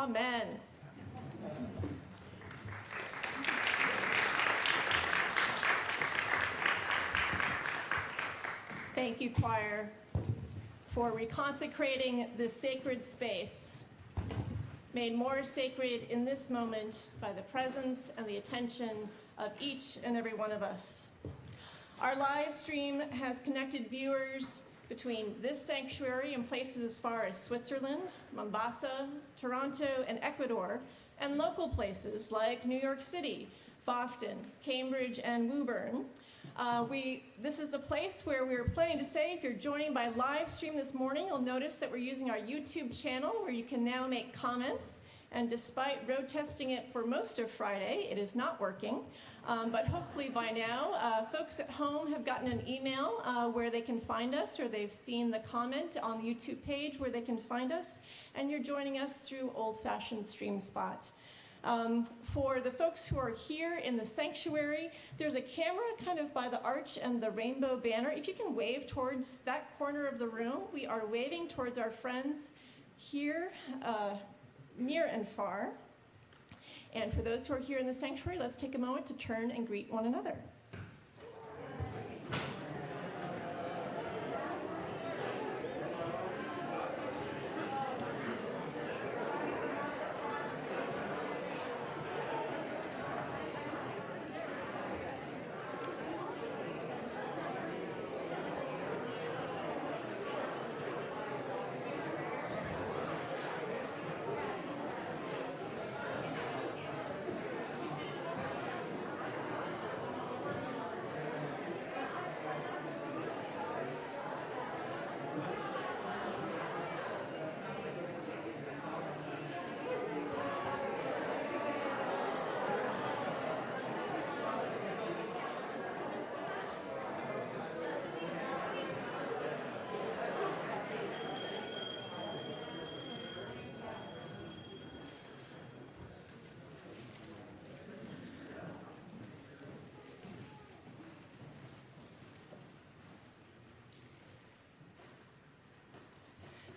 Amen. Thank you, choir, for reconsecrating this sacred space, made more sacred in this moment by the presence and the attention of each and every one of us. Our live stream has connected viewers between this sanctuary and places as far as Switzerland, Mombasa, Toronto, and Ecuador, and local places like New York City, Boston, Cambridge, and Woburn. This is the place where we're planning to say, if you're joining by live stream this morning, you'll notice that we're using our YouTube channel where you can now make comments. And despite road testing it for most of Friday, it is not working. But hopefully by now, folks at home have gotten an email where they can find us, or they've seen the comment on the YouTube page where they can find us, and you're joining us through old-fashioned StreamSpot. For the folks who are here in the sanctuary, there's a camera kind of by the arch and the rainbow banner. If you can wave towards that corner of the room, we are waving towards our friends here, near and far. And for those who are here in the sanctuary, let's take a moment to turn and greet one another.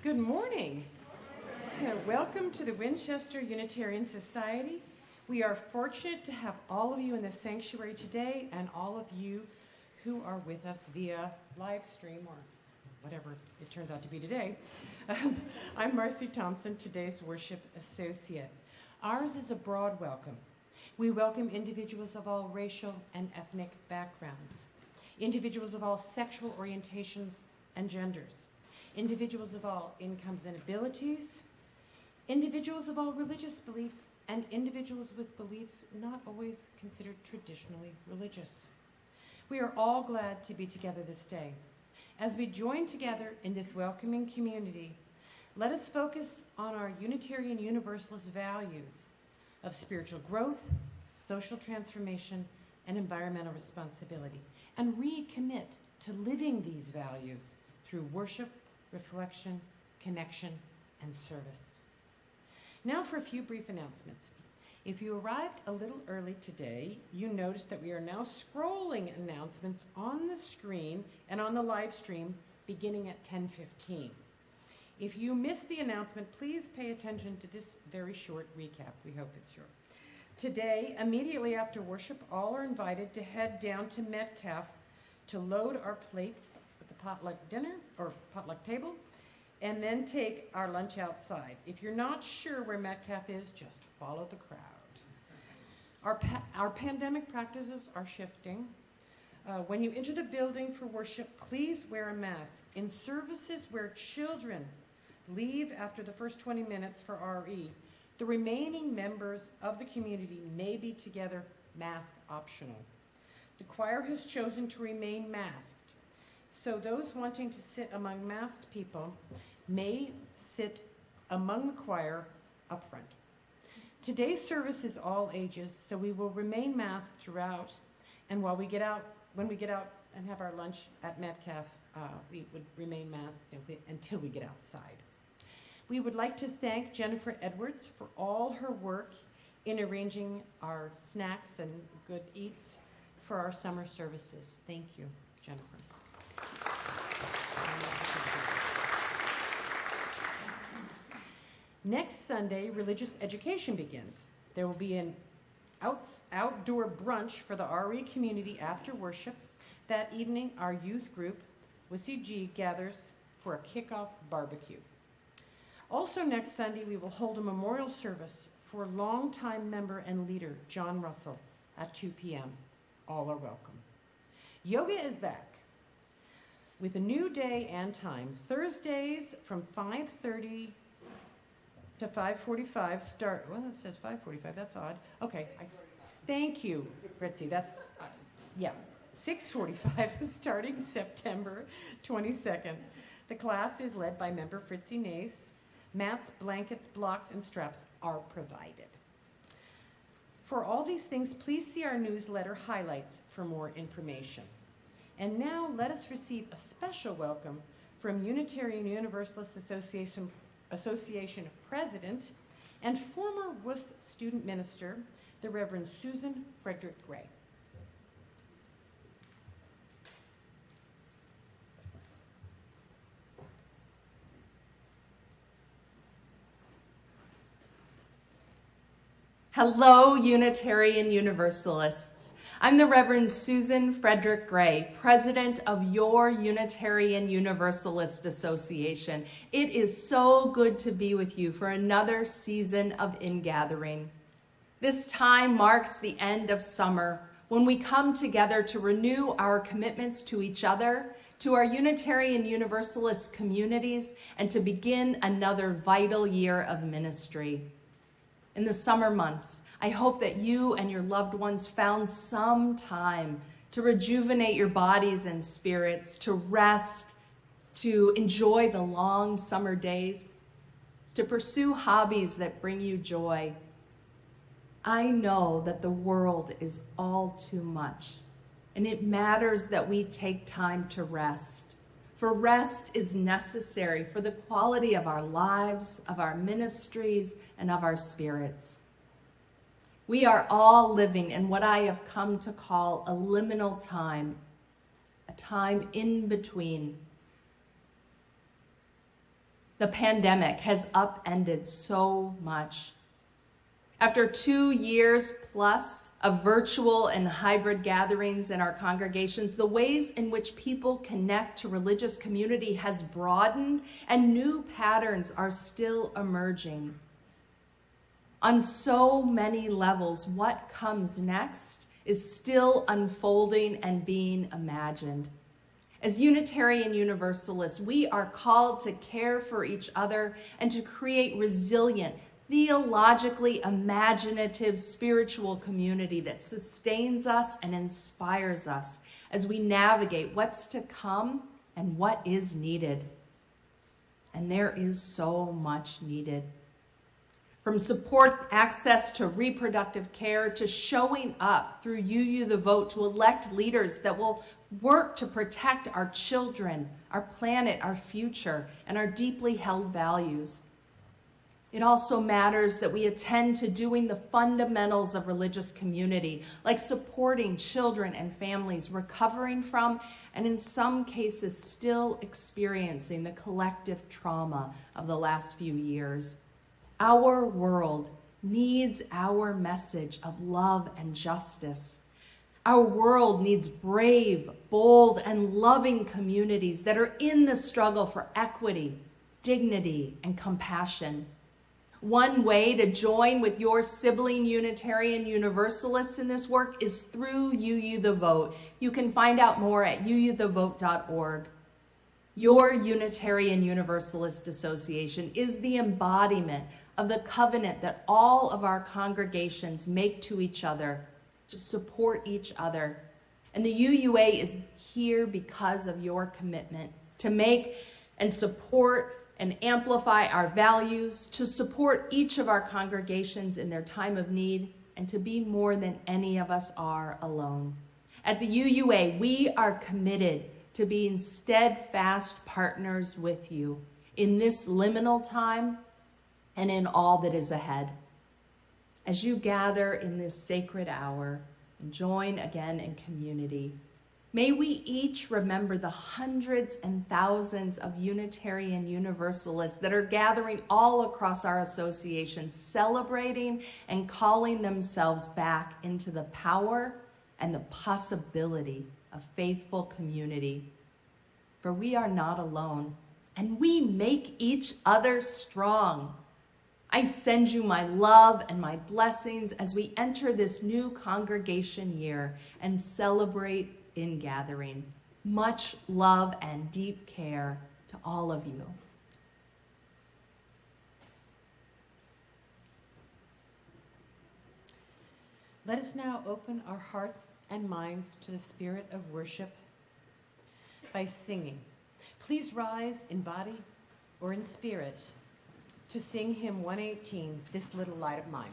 Good morning. Welcome to the Winchester Unitarian Society. We are fortunate to have all of you in the sanctuary today and all of you who are with us via live stream or whatever it turns out to be today. I'm Marcy Thompson, today's worship associate. Ours is a broad welcome. We welcome individuals of all racial and ethnic backgrounds, individuals of all sexual orientations and genders, individuals of all incomes and abilities, individuals of all religious beliefs, and individuals with beliefs not always considered traditionally religious. We are all glad to be together this day. As we join together in this welcoming community, let us focus on our Unitarian Universalist values of spiritual growth, social transformation, and environmental responsibility, and recommit to living these values through worship, reflection, connection, and service. Now for a few brief announcements. If you arrived a little early today, you noticed that we are now scrolling announcements on the screen and on the live stream beginning at 10:15. If you missed the announcement, please pay attention to this very short recap. We hope it's short. Today, immediately after worship, all are invited to head down to Metcalf to load our plates at the potluck dinner or potluck table, and then take our lunch outside. If you're not sure where Metcalf is, just follow the crowd. Our pandemic practices are shifting. When you enter the building for worship, please wear a mask. In services where children leave after the first 20 minutes for RE, the remaining members of the community may be together, mask optional. The choir has chosen to remain masked, so those wanting to sit among masked people may sit among the choir up front. Today's service is all ages, so we will remain masked throughout, and when we get out and have our lunch at Metcalf, we would remain masked until we get outside. We would like to thank Jennifer Edwards for all her work in arranging our snacks and good eats for our summer services. Thank you, Jennifer. Next Sunday, religious education begins. There will be an outdoor brunch for the RE community after worship. That evening, our youth group, WCG, gathers for a kickoff barbecue. Also next Sunday, we will hold a memorial service for longtime member and leader John Russell at 2 p.m. All are welcome. Yoga is back with a new day and time. Thursdays from 5:30 to 5:45 start. Well, it says 5:45. That's odd. Okay. Thank you, Fritzy. That's, yeah. 6:45 starting September 22nd. The class is led by member Fritzy Nace. Mats, blankets, blocks, and straps are provided. For all these things, please see our newsletter highlights for more information. And now let us receive a special welcome from Unitarian Universalist Association President and former WUS student minister, the Reverend Susan Frederick Gray. Hello, Unitarian Universalists. I'm the Reverend Susan Frederick Gray, president of your Unitarian Universalist Association. It is so good to be with you for another season of Ingathering. This time marks the end of summer, when we come together to renew our commitments to each other, to our Unitarian Universalist communities, and to begin another vital year of ministry. In the summer months, I hope that you and your loved ones found some time to rejuvenate your bodies and spirits, to rest, to enjoy the long summer days, to pursue hobbies that bring you joy. I know that the world is all too much, and it matters that we take time to rest. For rest is necessary for the quality of our lives, of our ministries, and of our spirits. We are all living in what I have come to call a liminal time, a time in between. The pandemic has upended so much. After 2 years plus of virtual and hybrid gatherings in our congregations, the ways in which people connect to religious community has broadened, and new patterns are still emerging. On so many levels, what comes next is still unfolding and being imagined. As Unitarian Universalists, we are called to care for each other and to create resilient, theologically imaginative spiritual community that sustains us and inspires us as we navigate what's to come and what is needed. And there is so much needed. From support access to reproductive care to showing up through UU the Vote to elect leaders that will work to protect our children, our planet, our future, and our deeply held values. It also matters that we attend to doing the fundamentals of religious community, like supporting children and families recovering from, and in some cases still experiencing, the collective trauma of the last few years. Our world needs our message of love and justice. Our world needs brave, bold, and loving communities that are in the struggle for equity, dignity, and compassion. One way to join with your sibling Unitarian Universalists in this work is through UU the Vote. You can find out more at uuthevote.org. Your Unitarian Universalist Association is the embodiment of the covenant that all of our congregations make to each other to support each other. And the UUA is here because of your commitment to make and support and amplify our values, to support each of our congregations in their time of need, and to be more than any of us are alone. At the UUA, we are committed to being steadfast partners with you in this liminal time and in all that is ahead. As you gather in this sacred hour and join again in community, May we each remember the hundreds and thousands of Unitarian Universalists that are gathering all across our association, celebrating and calling themselves back into the power and the possibility of faithful community. For we are not alone, and we make each other strong. I send you my love and my blessings as we enter this new congregation year and celebrate in gathering. Much love and deep care to all of you. Let us now open our hearts and minds to the spirit of worship by singing. Please rise in body or in spirit to sing hymn 118, This Little Light of Mine.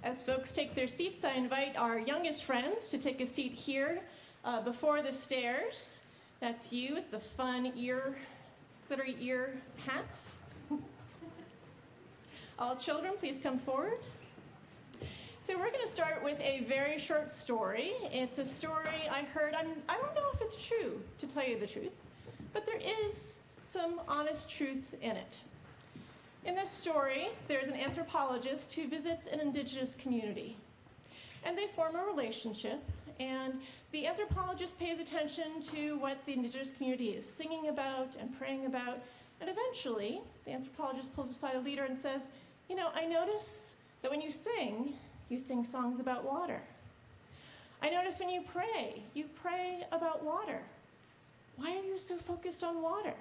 As folks take their seats, I invite our youngest friends to take a seat here before the stairs. That's you with the fun glittery ear hats. All children, please come forward. So we're going to start with a very short story. It's a story I heard. I don't know if it's true, to tell you the truth, but there is some honest truth in it. In this story, there's an anthropologist who visits an indigenous community, and they form a relationship, and the anthropologist pays attention to what the indigenous community is singing about and praying about, and eventually, the anthropologist pulls aside a leader and says, you know, I notice that when you sing songs about water. I notice when you pray about water. Why are you so focused on water?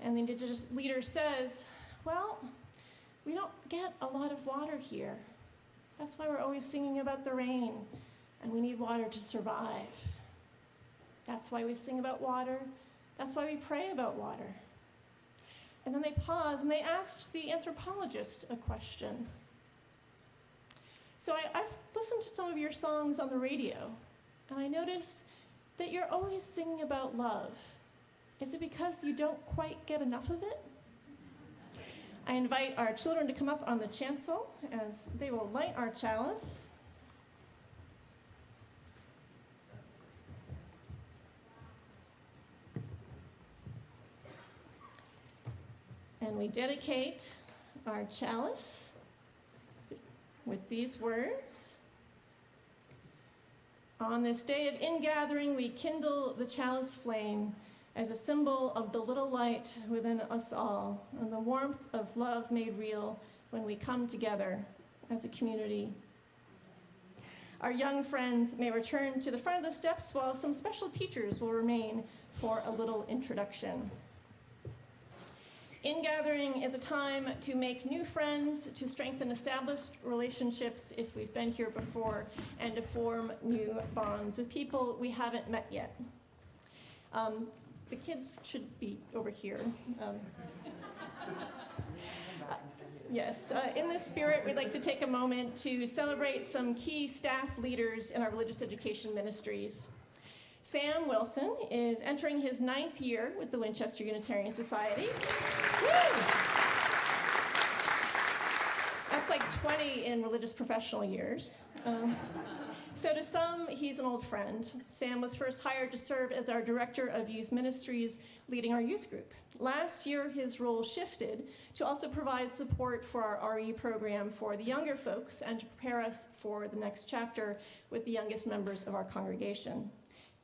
And the indigenous leader says, well, we don't get a lot of water here. That's why we're always singing about the rain, and we need water to survive. That's why we sing about water. That's why we pray about water. And then they pause, and they asked the anthropologist a question. So I've listened to some of your songs on the radio, and I notice that you're always singing about love. Is it because you don't quite get enough of it? I invite our children to come up on the chancel as they will light our chalice. And we dedicate our chalice with these words. On this day of ingathering, we kindle the chalice flame as a symbol of the little light within us all and the warmth of love made real when we come together as a community Our young friends may return to the front of the steps while some special teachers will remain for a little introduction. Ingathering is a time to make new friends, to strengthen established relationships if we've been here before, and to form new bonds with people we haven't met yet. The kids should be over here. Yes, in this spirit, we'd like to take a moment to celebrate some key staff leaders in our religious education ministries. Sam Wilson is entering his 9th year with the Winchester Unitarian Society. Woo! That's like 20 in religious professional years. So to some, he's an old friend. Sam was first hired to serve as our Director of Youth Ministries, leading our youth group. Last year, his role shifted to also provide support for our RE program for the younger folks and to prepare us for the next chapter with the youngest members of our congregation.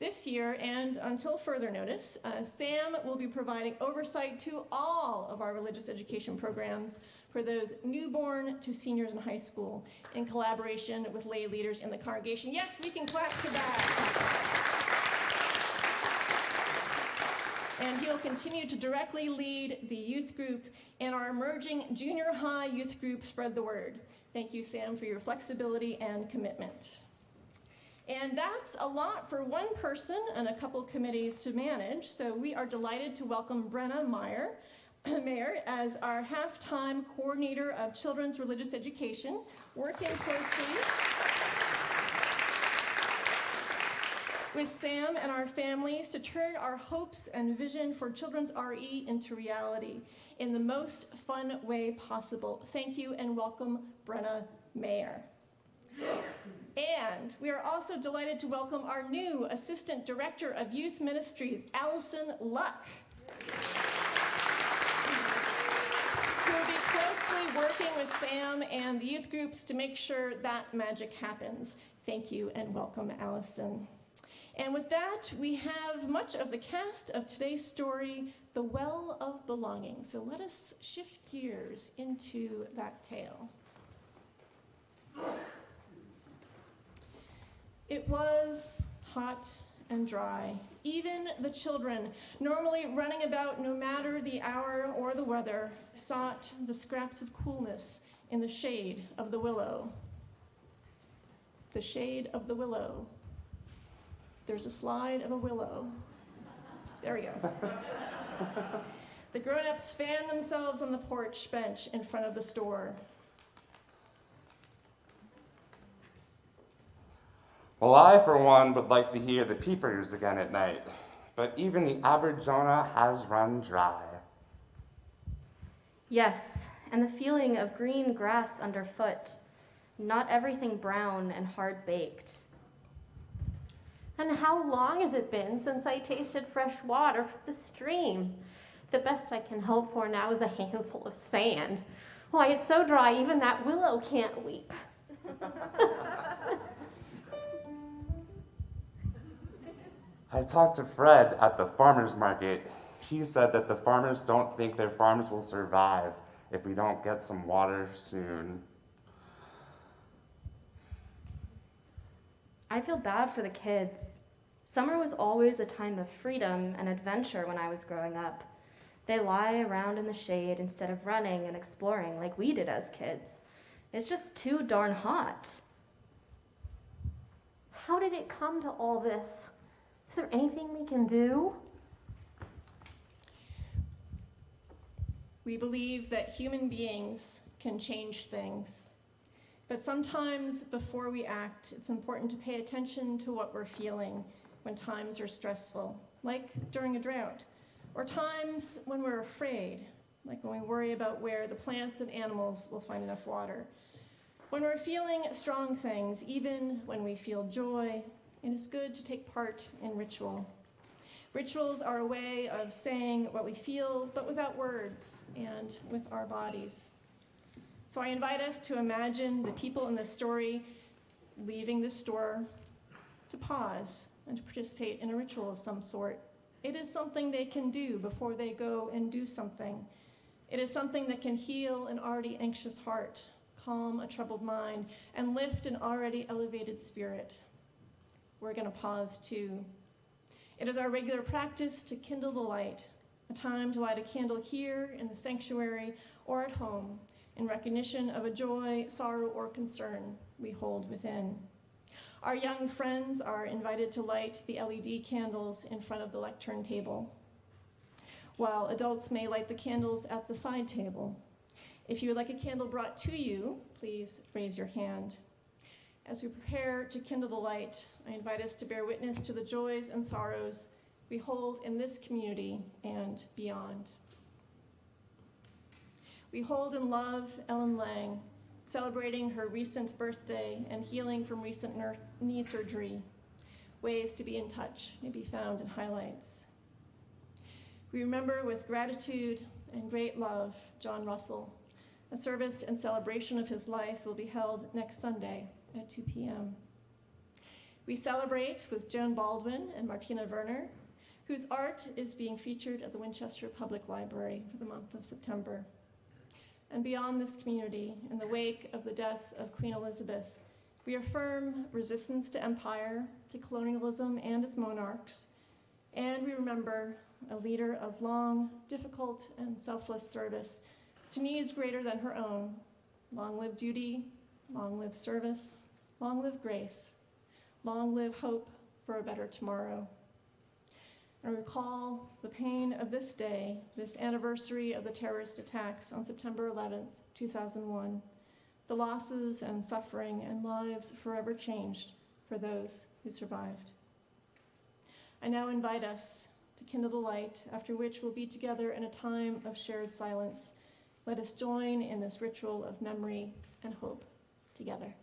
This year, and until further notice, Sam will be providing oversight to all of our religious education programs for those newborn to seniors in high school in collaboration with lay leaders in the congregation. Yes, we can clap to that. And he'll continue to directly lead the youth group and our emerging junior high youth group, Spread the Word. Thank you, Sam, for your flexibility and commitment. And that's a lot for one person and a couple committees to manage, so we are delighted to welcome Brenna Mayer as our half-time coordinator of children's religious education, working closely with Sam and our families to turn our hopes and vision for children's RE into reality in the most fun way possible. Thank you and welcome, Brenna Mayer. And we are also delighted to welcome our new Assistant Director of Youth Ministries, Allison Luck, who will be closely working with Sam and the youth groups to make sure that magic happens. Thank you and welcome, Allison. And with that, we have much of the cast of today's story, The Well of Belonging. So let us shift gears into that tale. It was hot and dry. Even the children, normally running about no matter the hour or the weather, sought the scraps of coolness in the shade of the willow. The shade of the willow. There's a slide of a willow. There we go. The grown-ups fanned themselves on the porch bench in front of the store. Well, I, for one, would like to hear the peepers again at night, but even the Aberjona has run dry. Yes, and the feeling of green grass underfoot, not everything brown and hard-baked. And how long has it been since I tasted fresh water from the stream? The best I can hope for now is a handful of sand. Why, it's so dry even that willow can't weep. I talked to Fred at the farmer's market. He said that the farmers don't think their farms will survive if we don't get some water soon. I feel bad for the kids. Summer was always a time of freedom and adventure when I was growing up. They lie around in the shade instead of running and exploring like we did as kids. It's just too darn hot. How did it come to all this? Is there anything we can do? We believe that human beings can change things. But sometimes before we act, it's important to pay attention to what we're feeling when times are stressful, like during a drought, or times when we're afraid, like when we worry about where the plants and animals will find enough water. When we're feeling strong things, even when we feel joy, it is good to take part in ritual. Rituals are a way of saying what we feel, but without words and with our bodies. So I invite us to imagine the people in this story leaving the store, to pause and to participate in a ritual of some sort. It is something they can do before they go and do something. It is something that can heal an already anxious heart, calm a troubled mind, and lift an already elevated spirit. We're going to pause too. It is our regular practice to kindle the light, a time to light a candle here in the sanctuary or at home in recognition of a joy, sorrow, or concern we hold within. Our young friends are invited to light the LED candles in front of the lectern table, while adults may light the candles at the side table. If you would like a candle brought to you, please raise your hand. As we prepare to kindle the light, I invite us to bear witness to the joys and sorrows we hold in this community and beyond. We hold in love Ellen Lang, celebrating her recent birthday and healing from recent knee surgery. Ways to be in touch may be found in highlights. We remember with gratitude and great love John Russell. A service and celebration of his life will be held next Sunday at 2 p.m. We celebrate with Joan Baldwin and Martina Werner, whose art is being featured at the Winchester Public Library for the month of September. And beyond this community, in the wake of the death of Queen Elizabeth, we affirm resistance to empire, to colonialism and its monarchs, and we remember a leader of long, difficult, and selfless service to needs greater than her own. Long live duty, long live service, long live grace, long live hope for a better tomorrow. And recall the pain of this day, this anniversary of the terrorist attacks on September 11th, 2001, the losses and suffering and lives forever changed for those who survived. I now invite us to kindle the light, after which we'll be together in a time of shared silence. Let us join in this ritual of memory and hope together.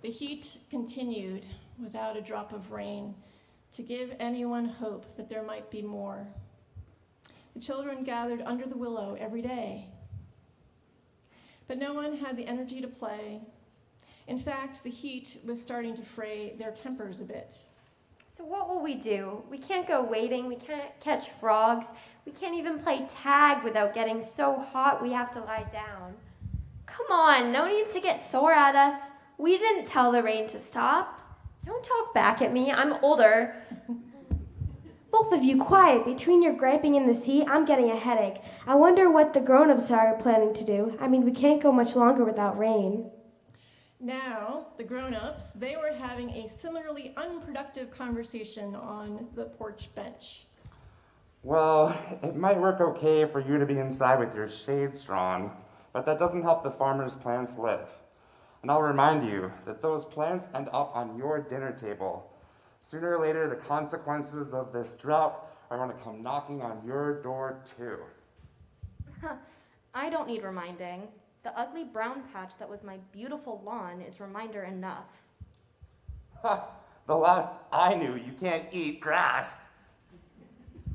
The heat continued without a drop of rain to give anyone hope that there might be more. The children gathered under the willow every day, but no one had the energy to play. In fact, the heat was starting to fray their tempers a bit. So what will we do? We can't go wading, we can't catch frogs, we can't even play tag without getting so hot we have to lie down. Come on, no need to get sore at us. We didn't tell the rain to stop. Don't talk back at me, I'm older. Both of you quiet. Between your griping and this heat, I'm getting a headache. I wonder what the grown-ups are planning to do. I mean, we can't go much longer without rain. Now, the grown-ups, they were having a similarly unproductive conversation on the porch bench. Well, it might work okay for you to be inside with your shades drawn, but that doesn't help the farmers' plants live. And I'll remind you that those plants end up on your dinner table. Sooner or later, the consequences of this drought are going to come knocking on your door too. I don't need reminding. The ugly brown patch that was my beautiful lawn is reminder enough. Ha! The last I knew, you can't eat grass.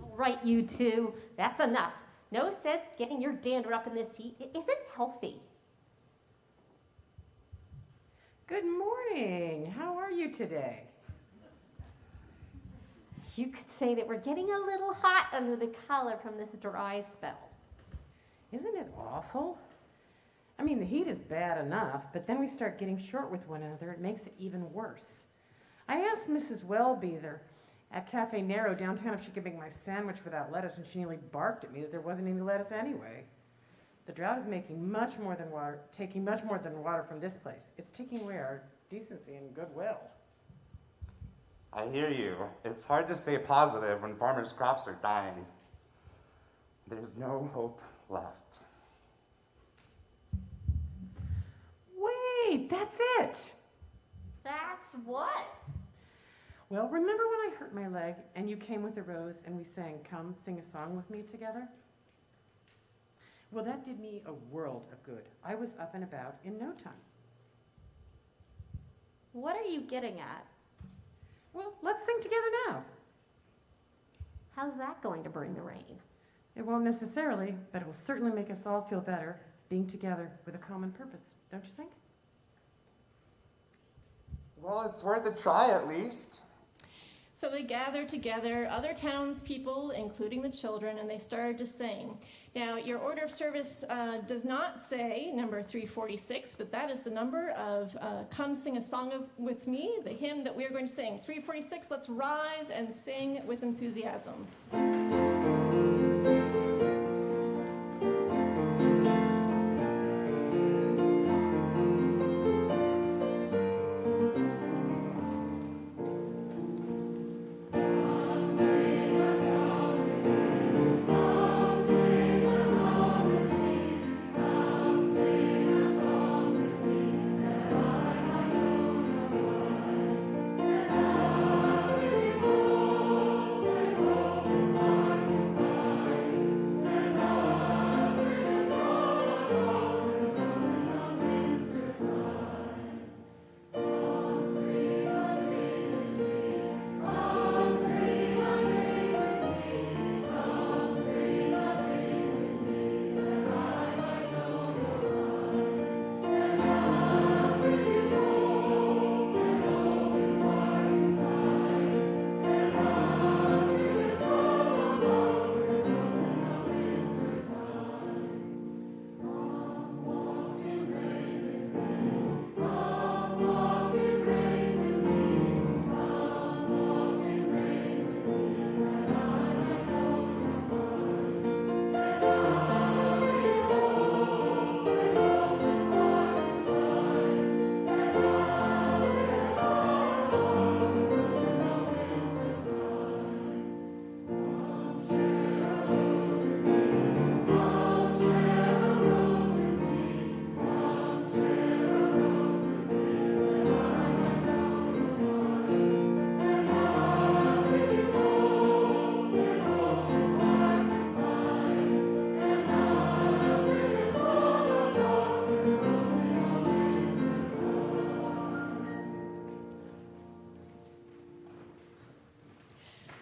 All right, you two, that's enough. No sense getting your dander up in this heat. It isn't healthy. Good morning. How are you today? You could say that we're getting a little hot under the collar from this dry spell. Isn't it awful? I mean, the heat is bad enough, but then we start getting short with one another. It makes it even worse. I asked Mrs. Welby there at Cafe Nero downtown if she could make my sandwich without lettuce, and she nearly barked at me that there wasn't any lettuce anyway. The drought is taking much more than water from this place. It's taking away our decency and goodwill. I hear you. It's hard to stay positive when farmers' crops are dying. There's no hope left. Wait, that's it. That's what? Well, remember when I hurt my leg and you came with a rose and we sang Come Sing a Song with Me together? Well, that did me a world of good. I was up and about in no time. What are you getting at? Well, let's sing together now. How's that going to bring the rain? It won't necessarily, but it will certainly make us all feel better being together with a common purpose, don't you think? Well, it's worth a try at least. So they gathered together other townspeople, including the children, and they started to sing. Now, your order of service does not say number 346, but that is the number of Come Sing a Song with Me, the hymn that we are going to sing. 346, let's rise and sing with enthusiasm.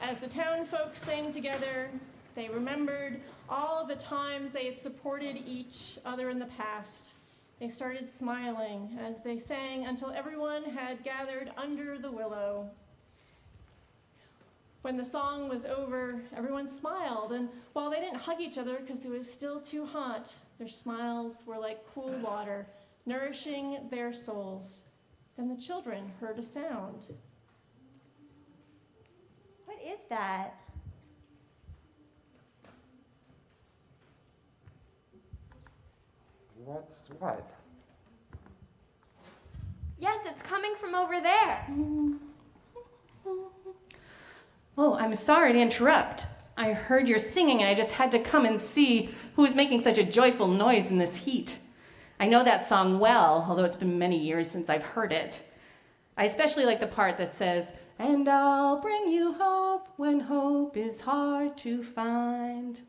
As the town folks sang together, they remembered all of the times they had supported each other in the past. They started smiling as they sang until everyone had gathered under the willow. When the song was over, everyone smiled, and while they didn't hug each other because it was still too hot, their smiles were like cool water, nourishing their souls. Then the children heard a sound. What is that? What's what? Yes, it's coming from over there. Oh, I'm sorry to interrupt. I heard your singing and I just had to come and see who was making such a joyful noise in this heat. I know that song well, although it's been many years since I've heard it. I especially like the part that says, "And I'll bring you hope when hope is hard to find."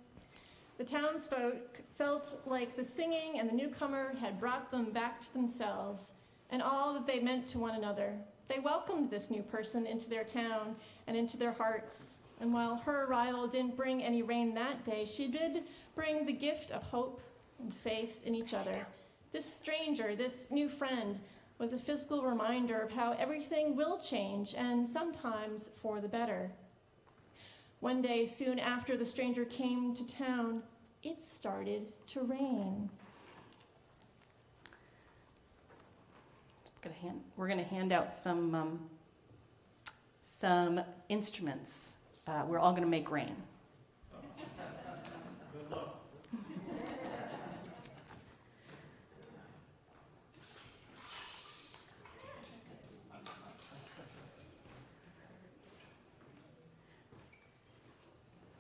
The townsfolk felt like the singing and the newcomer had brought them back to themselves and all that they meant to one another. They welcomed this new person into their town and into their hearts. And while her arrival didn't bring any rain that day, she did bring the gift of hope and faith in each other. This stranger, this new friend, was a physical reminder of how everything will change, and sometimes for the better. One day, soon after the stranger came to town, it started to rain. We're going to hand out some instruments. We're all going to make rain.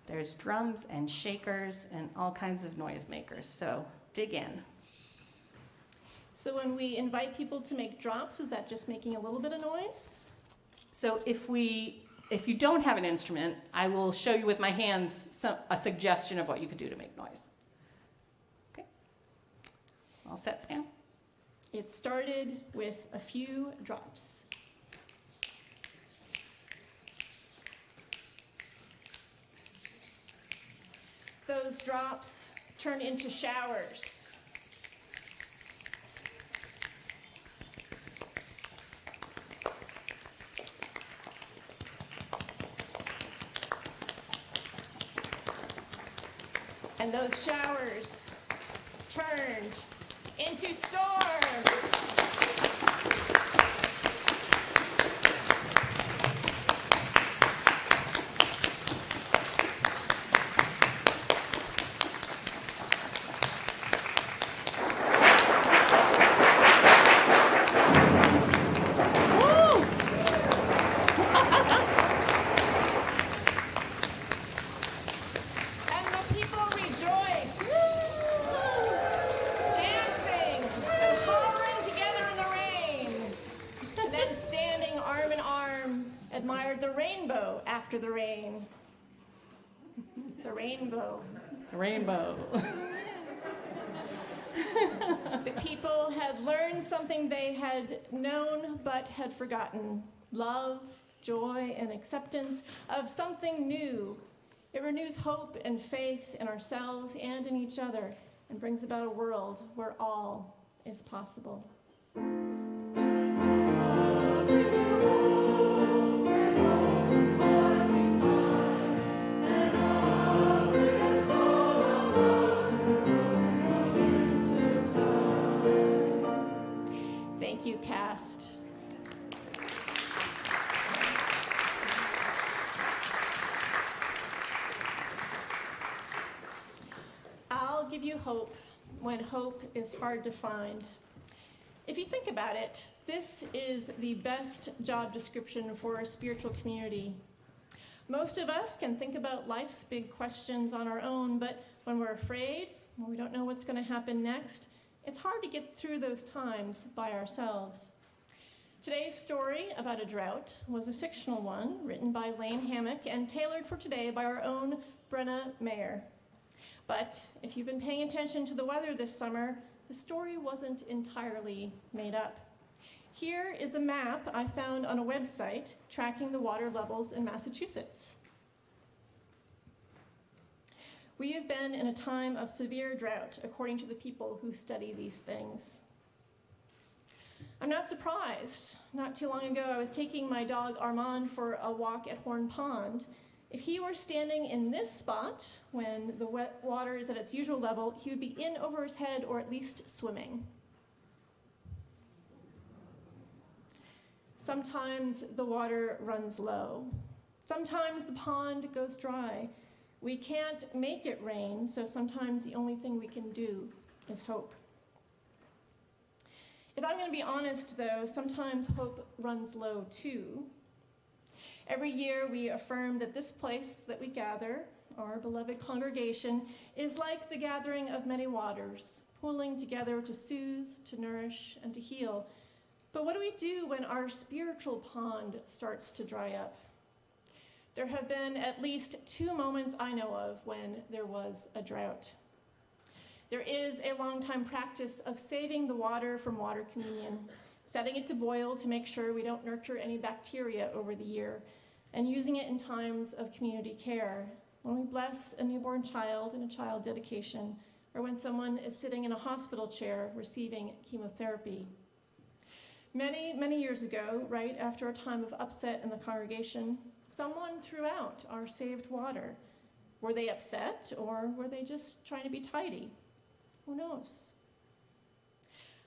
There's drums and shakers and all kinds of noise makers, so dig in. So when we invite people to make drops, is that just making a little bit of noise? So if you don't have an instrument, I will show you with my hands a suggestion of what you could do to make noise. Okay? All set, Sam? It started with a few drops. Those drops turn into showers. And those showers turned into storms. And the people rejoiced, dancing and hollering together in the rain. And then standing arm in arm, admired the rainbow after the rain. The rainbow. The rainbow. The people had learned something they had known but had forgotten. Love, joy, and acceptance of something new. It renews hope and faith in ourselves and in each other and brings about a world where all is possible. Thank you, cast. I'll give you hope when hope is hard to find. If you think about it, this is the best job description for a spiritual community. Most of us can think about life's big questions on our own, but when we're afraid, when we don't know what's going to happen next, it's hard to get through those times by ourselves. Today's story about a drought was a fictional one written by Lane Hammock and tailored for today by our own Brenna Mayer. But if you've been paying attention to the weather this summer, the story wasn't entirely made up. Here is a map I found on a website tracking the water levels in Massachusetts. We have been in a time of severe drought, according to the people who study these things. I'm not surprised. Not too long ago, I was taking my dog Armand for a walk at Horn Pond. If he were standing in this spot when the wet water is at its usual level, he would be in over his head or at least swimming. Sometimes the water runs low. Sometimes the pond goes dry. We can't make it rain, so sometimes the only thing we can do is hope. If I'm going to be honest, though, sometimes hope runs low, too. Every year we affirm that this place that we gather, our beloved congregation, is like the gathering of many waters, pooling together to soothe, to nourish, and to heal. But what do we do when our spiritual pond starts to dry up? There have been at least 2 moments I know of when there was a drought. There is a long-time practice of saving the water from water communion, setting it to boil to make sure we don't nurture any bacteria over the year, and using it in times of community care, when we bless a newborn child in a child dedication, or when someone is sitting in a hospital chair receiving chemotherapy. Many, many years ago, right after a time of upset in the congregation, someone threw out our saved water. Were they upset, or were they just trying to be tidy? Who knows?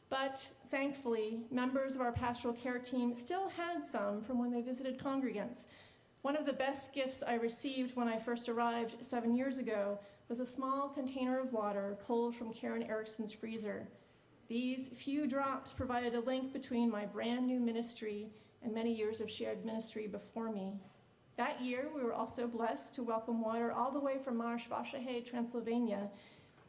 But thankfully, members of our pastoral care team still had some from when they visited congregants. One of the best gifts I received when I first arrived 7 years ago was a small container of water pulled from Karen Erickson's freezer. These few drops provided a link between my brand new ministry and many years of shared ministry before me. That year, we were also blessed to welcome water all the way from Marshvachahe, Transylvania,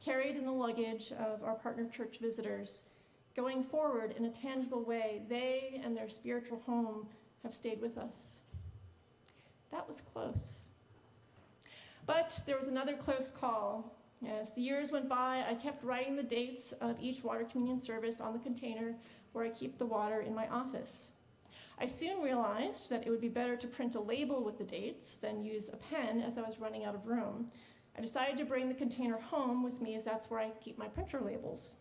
carried in the luggage of our partner church visitors. Going forward in a tangible way, they and their spiritual home have stayed with us. That was close. But there was another close call. As the years went by, I kept writing the dates of each water communion service on the container where I keep the water in my office. I soon realized that it would be better to print a label with the dates than use a pen, as I was running out of room. I decided to bring the container home with me, as that's where I keep my printer labels.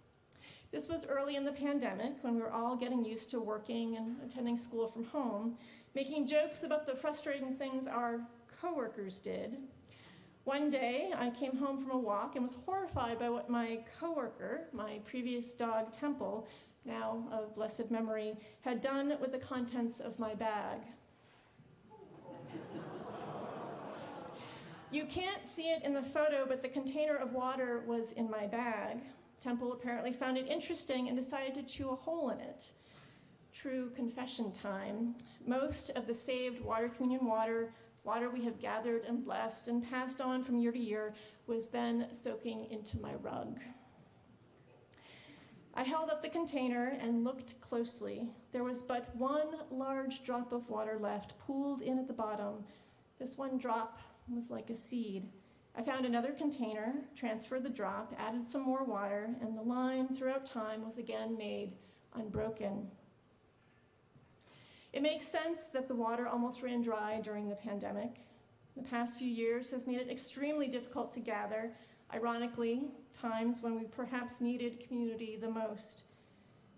This was early in the pandemic, when we were all getting used to working and attending school from home, making jokes about the frustrating things our coworkers did. One day, I came home from a walk and was horrified by what my coworker, my previous dog Temple, now of blessed memory, had done with the contents of my bag. You can't see it in the photo, but the container of water was in my bag. Temple apparently found it interesting and decided to chew a hole in it. True confession time. Most of the saved water communion water we have gathered and blessed and passed on from year to year, was then soaking into my rug. I held up the container and looked closely. There was but one large drop of water left, pooled in at the bottom. This one drop was like a seed. I found another container, transferred the drop, added some more water, and the line throughout time was again made unbroken. It makes sense that the water almost ran dry during the pandemic. The past few years have made it extremely difficult to gather, ironically, times when we perhaps needed community the most.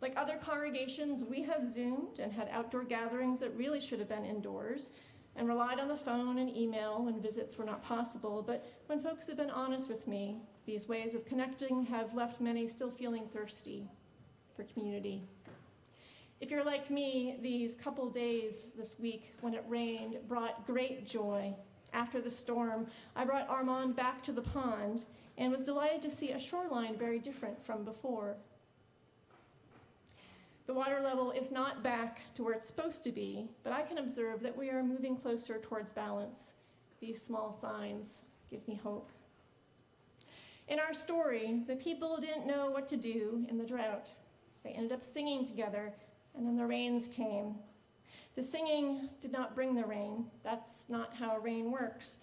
Like other congregations, we have Zoomed and had outdoor gatherings that really should have been indoors, and relied on the phone and email when visits were not possible. But when folks have been honest with me, these ways of connecting have left many still feeling thirsty for community. If you're like me, these couple days this week when it rained brought great joy. After the storm, I brought Armand back to the pond and was delighted to see a shoreline very different from before. The water level is not back to where it's supposed to be, but I can observe that we are moving closer towards balance. These small signs give me hope. In our story, the people didn't know what to do in the drought. They ended up singing together, and then the rains came. The singing did not bring the rain. That's not how rain works.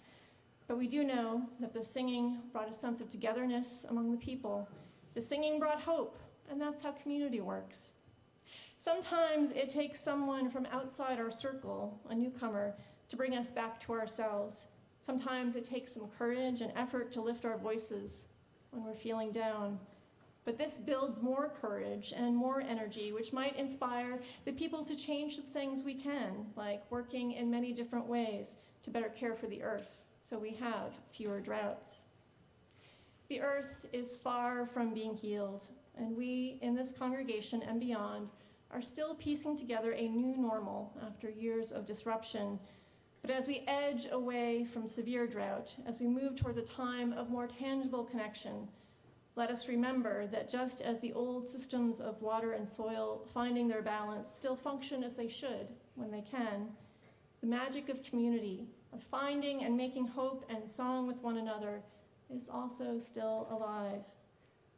But we do know that the singing brought a sense of togetherness among the people. The singing brought hope, and that's how community works. Sometimes it takes someone from outside our circle, a newcomer, to bring us back to ourselves. Sometimes it takes some courage and effort to lift our voices when we're feeling down. But this builds more courage and more energy, which might inspire the people to change the things we can, like working in many different ways to better care for the earth so we have fewer droughts. The earth is far from being healed, and we in this congregation and beyond are still piecing together a new normal after years of disruption. But as we edge away from severe drought, as we move towards a time of more tangible connection, let us remember that just as the old systems of water and soil finding their balance still function as they should when they can, the magic of community, of finding and making hope and song with one another, is also still alive.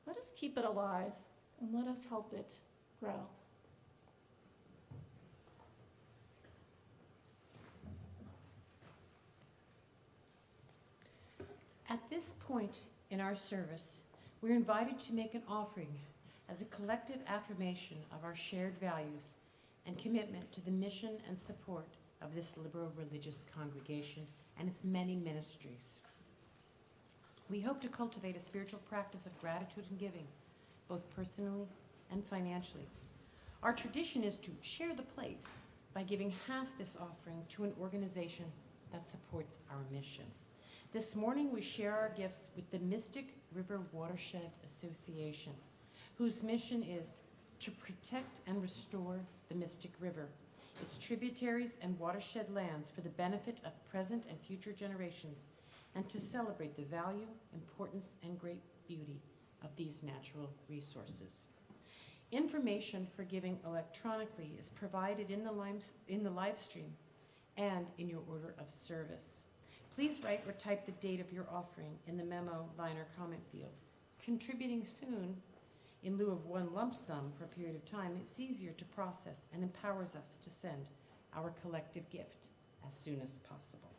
Let us keep it alive, and let us help it grow. At this point in our service, we're invited to make an offering as a collective affirmation of our shared values and commitment to the mission and support of this liberal religious congregation and its many ministries. We hope to cultivate a spiritual practice of gratitude and giving, both personally and financially. Our tradition is to share the plate by giving half this offering to an organization that supports our mission. This morning, we share our gifts with the Mystic River Watershed Association, whose mission is to protect and restore the Mystic River, its tributaries and watershed lands for the benefit of present and future generations, and to celebrate the value, importance, and great beauty of these natural resources. Information for giving electronically is provided in the live stream and in your order of service. Please write or type the date of your offering in the memo line or comment field. Contributing soon, in lieu of one lump sum for a period of time, it's easier to process and empowers us to send our collective gift as soon as possible.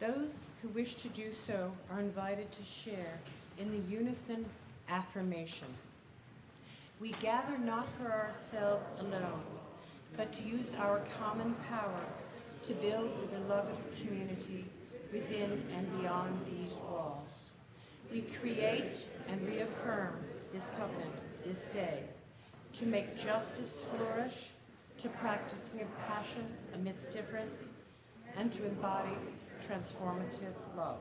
Those who wish to do so are invited to share in the unison affirmation. We gather not for ourselves alone, but to use our common power to build the beloved community within and beyond these walls. We create and reaffirm this covenant this day to make justice flourish, to practice compassion amidst difference, and to embody transformative love.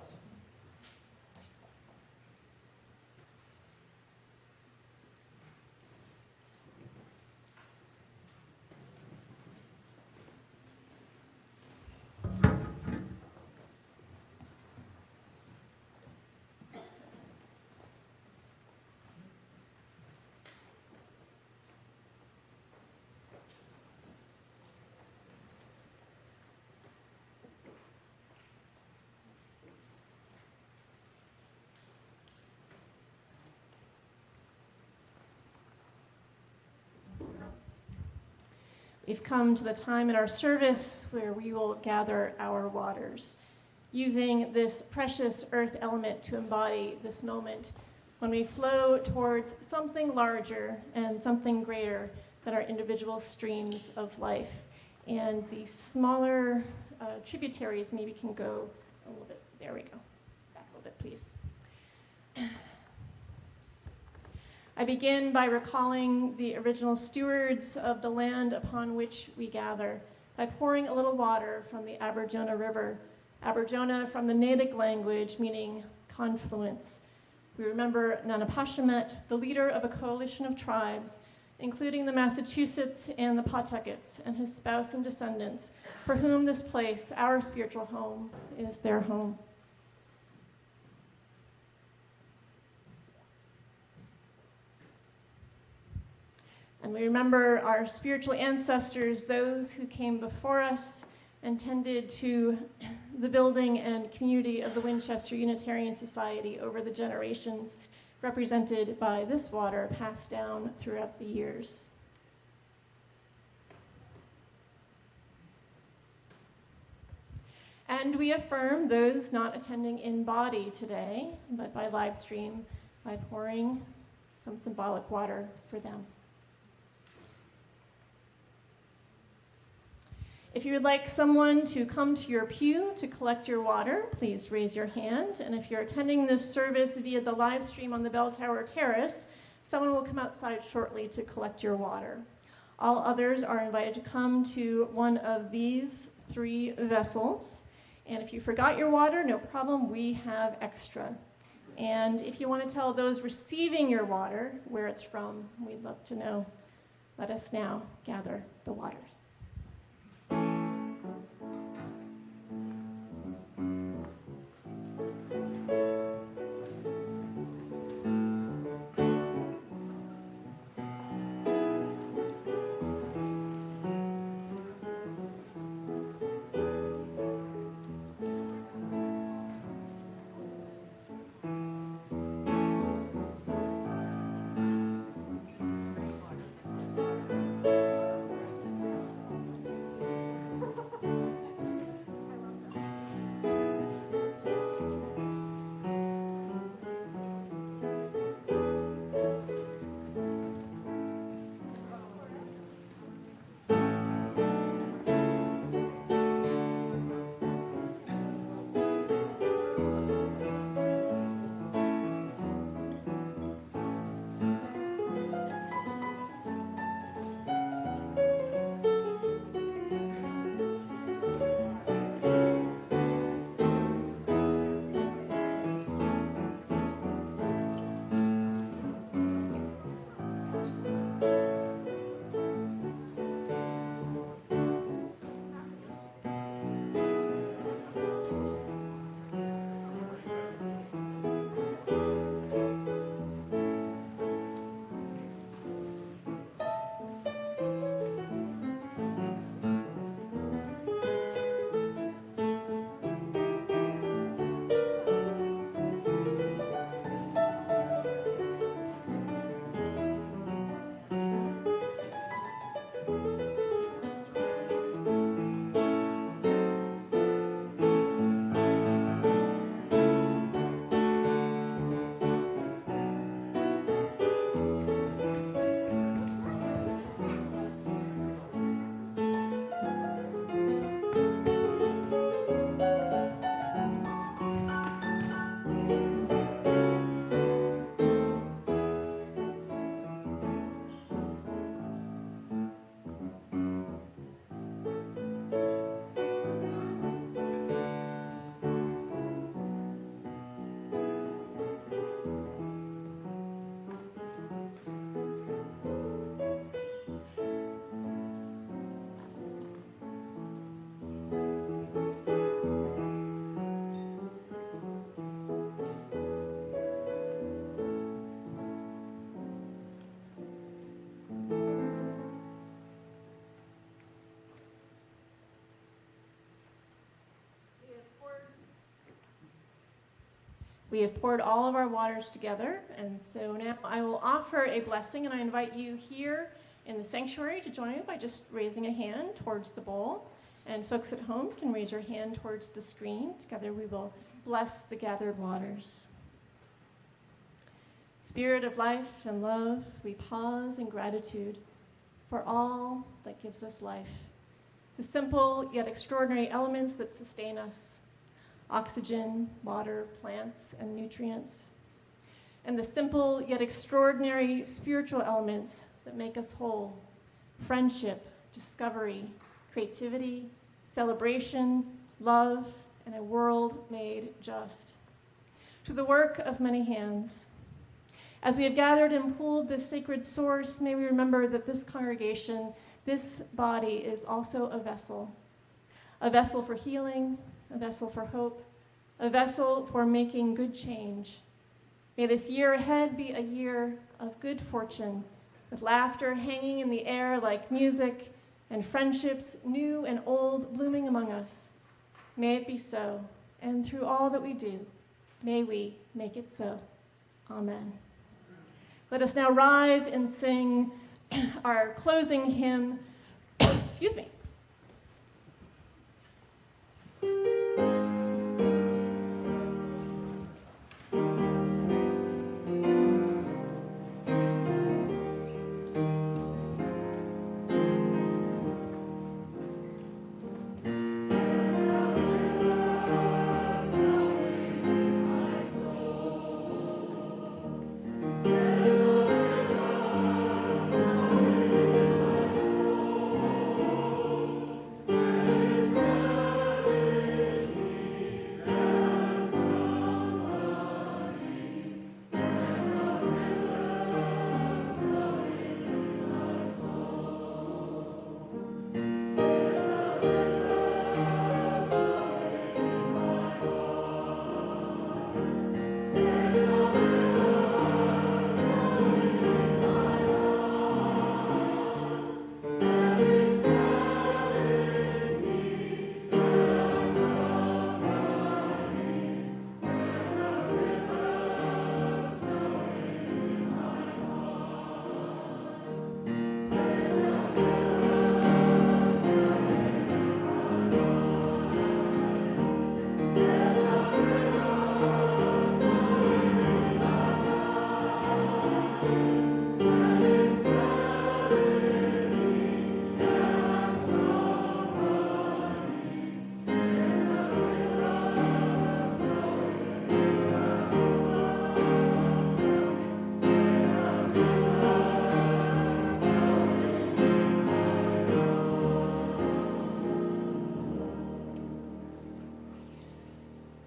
We've come to the time in our service where we will gather our waters, using this precious earth element to embody this moment when we flow towards something larger and something greater than our individual streams of life. And the smaller tributaries maybe can go a little bit, there we go, back a little bit, please. I begin by recalling the original stewards of the land upon which we gather by pouring a little water from the Aberjona River. Aberjona from the Natick language meaning confluence. We remember Nanapashamet, the leader of a coalition of tribes, including the Massachusetts and the Pawtuckets, and his spouse and descendants, for whom this place, our spiritual home, is their home. And we remember our spiritual ancestors, those who came before us and tended to the building and community of the Winchester Unitarian Society over the generations, represented by this water passed down throughout the years. And we affirm those not attending in body today, but by live stream, by pouring some symbolic water for them. If you would like someone to come to your pew to collect your water, please raise your hand. And if you're attending this service via the live stream on the Bell Tower Terrace, someone will come outside shortly to collect your water. All others are invited to come to one of these 3 vessels. And if you forgot your water, no problem, we have extra. And if you want to tell those receiving your water where it's from, we'd love to know. Let us now gather the waters. We have poured all of our waters together, and so now I will offer a blessing, and I invite you here in the sanctuary to join me by just raising a hand towards the bowl. And folks at home can raise your hand towards the screen. Together we will bless the gathered waters. Spirit of life and love, we pause in gratitude for all that gives us life. The simple yet extraordinary elements that sustain us: oxygen, water, plants, and nutrients. And the simple yet extraordinary spiritual elements that make us whole: friendship, discovery, creativity, celebration, love, and a world made just. To the work of many hands. As we have gathered and pooled this sacred source, may we remember that this congregation, this body, is also a vessel for healing, a vessel for hope, a vessel for making good change. May this year ahead be a year of good fortune, with laughter hanging in the air like music, and friendships, new and old, blooming among us. May it be so, and through all that we do, may we make it so. Amen. Let us now rise and sing our closing hymn. Excuse me.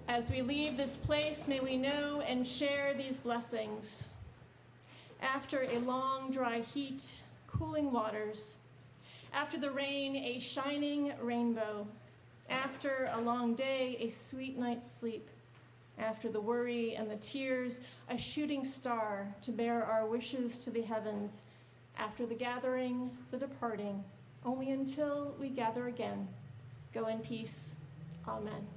As we leave this place, may we know and share these blessings. After a long, dry heat, cooling waters. After the rain, a shining rainbow. After a long day, a sweet night's sleep. After the worry and the tears, a shooting star to bear our wishes to the heavens. After the gathering, the departing, only until we gather again. Go in peace. Amen.